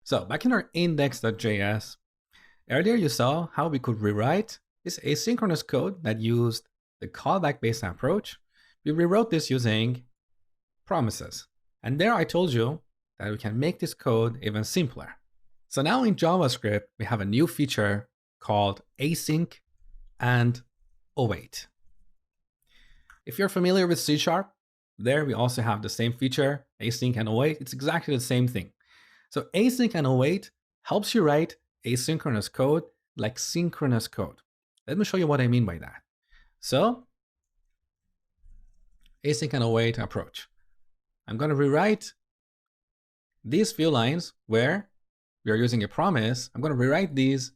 So back in our index.js, earlier you saw how we could rewrite this asynchronous code that used the callback-based approach. We rewrote this using promises. And there I told you that we can make this code even simpler. So now in JavaScript, we have a new feature called async and await. If you're familiar with C#, there we also have the same feature, async and await. It's exactly the same thing. So async and await helps you write asynchronous code like synchronous code. Let me show you what I mean by that. So async and await approach. I'm going to rewrite these few lines where we are using a promise. I'm going to rewrite these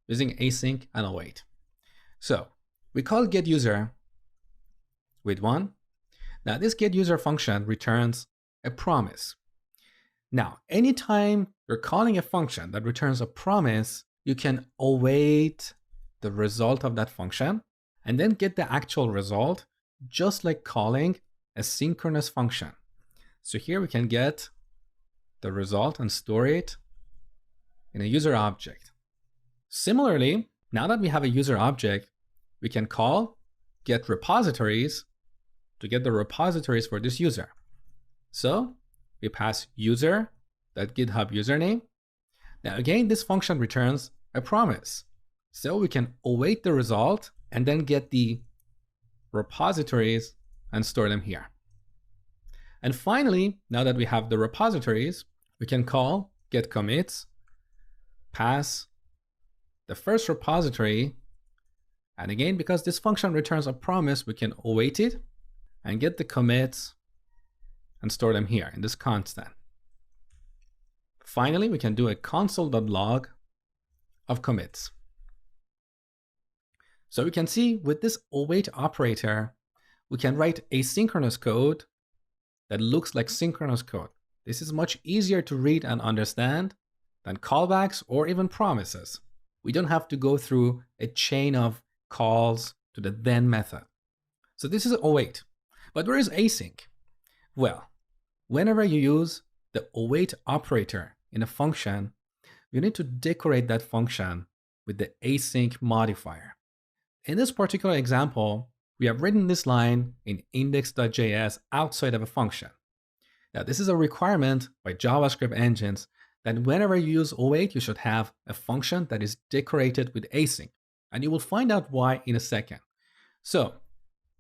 using async and await. So we call getUser with 1. Now this getUser function returns a promise. Now, anytime you're calling a function that returns a promise, you can await the result of that function and then get the actual result, just like calling a synchronous function. So here we can get the result and store it in a user object. Similarly, now that we have a user object, we can call getRepositories to get the repositories for this user. So we pass user.github username. Now again, this function returns a promise. So we can await the result and then get the repositories and store them here. And finally, now that we have the repositories, we can call getCommits, pass the first repository. And again, because this function returns a promise, we can await it and get the commits and store them here in this constant. Finally, we can do a console.log of commits. So we can see with this await operator, we can write asynchronous code that looks like synchronous code. This is much easier to read and understand than callbacks or even promises. We don't have to go through a chain of calls to the then method. So this is await. But where is async? Well, whenever you use the await operator in a function, you need to decorate that function with the async modifier. In this particular example, we have written this line in index.js outside of a function. Now, this is a requirement by JavaScript engines that whenever you use await, you should have a function that is decorated with async. And you will find out why in a second. So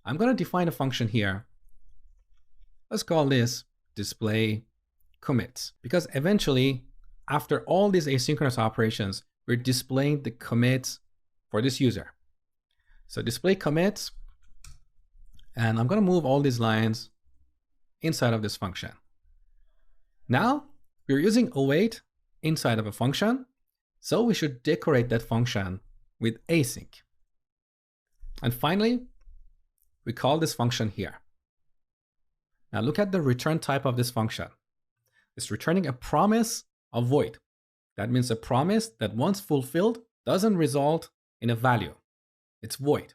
I'm going to define a function here. Let's call this display commits, because eventually, after all these asynchronous operations, we're displaying the commits for this user. So display commits, and I'm going to move all these lines inside of this function. Now we're using await inside of a function, so we should decorate that function with async. And finally, we call this function here. Now look at the return type of this function. It's returning a promise of void. That means a promise that once fulfilled doesn't result in a value. It's void.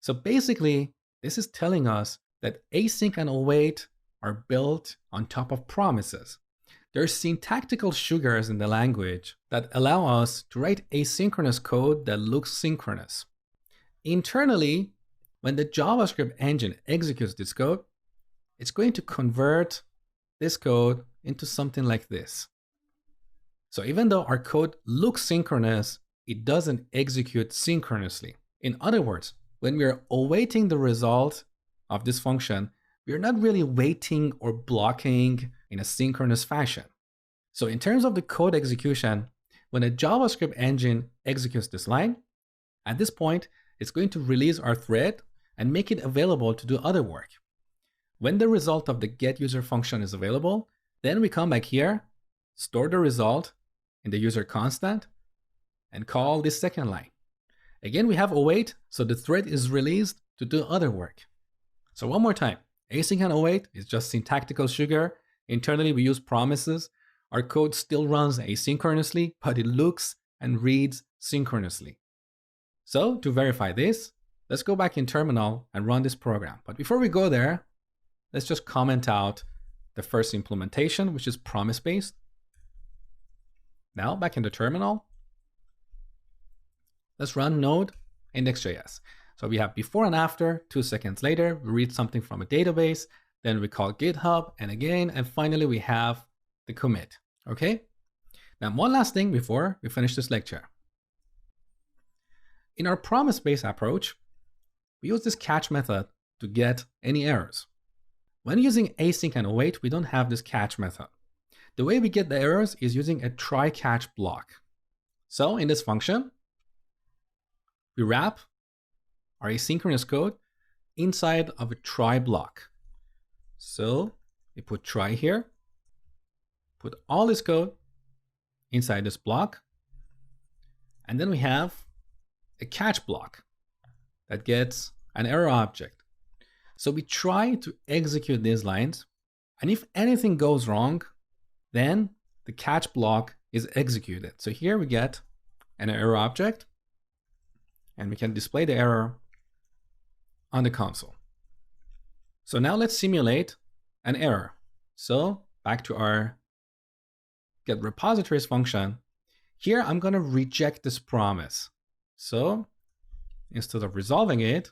So basically, this is telling us that async and await are built on top of promises. There's syntactical sugars in the language that allow us to write asynchronous code that looks synchronous. Internally, when the JavaScript engine executes this code, it's going to convert this code into something like this. So even though our code looks synchronous, it doesn't execute synchronously. In other words, when we're awaiting the result of this function, we're not really waiting or blocking in a synchronous fashion. So in terms of the code execution, when a JavaScript engine executes this line, at this point, it's going to release our thread and make it available to do other work. When the result of the getUser function is available, then we come back here, store the result in the user constant, and call this second line. Again, we have await, so the thread is released to do other work. So one more time, async and await is just syntactical sugar. Internally, we use promises. Our code still runs asynchronously, but it looks and reads synchronously. So to verify this, let's go back in terminal and run this program. But before we go there, let's just comment out the first implementation, which is promise-based. Now back in the terminal, let's run node index.js. So we have before and after, 2 seconds later, we read something from a database, then we call GitHub, and again, and finally we have the commit, okay? Now one last thing before we finish this lecture. In our promise-based approach, we use this catch method to get any errors. When using async and await, we don't have this catch method. The way we get the errors is using a try catch block. So in this function, we wrap our asynchronous code inside of a try block. So we put try here, put all this code inside this block, and then we have a catch block that gets an error object. So we try to execute these lines, and if anything goes wrong, then the catch block is executed. So here we get an error object, and we can display the error on the console. So now let's simulate an error. So back to our get repositories function. Here I'm going to reject this promise. So instead of resolving it,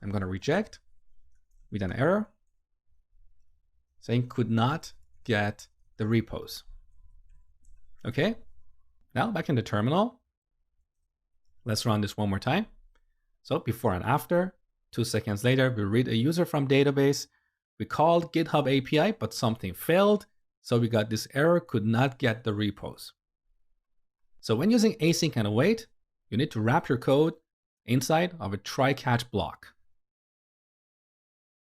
I'm going to reject with an error saying could not get the repos. Okay, now back in the terminal, let's run this one more time. So before and after, 2 seconds later, we read a user from database. We called GitHub API, but something failed. So we got this error, could not get the repos. So when using async and await, you need to wrap your code inside of a try catch block.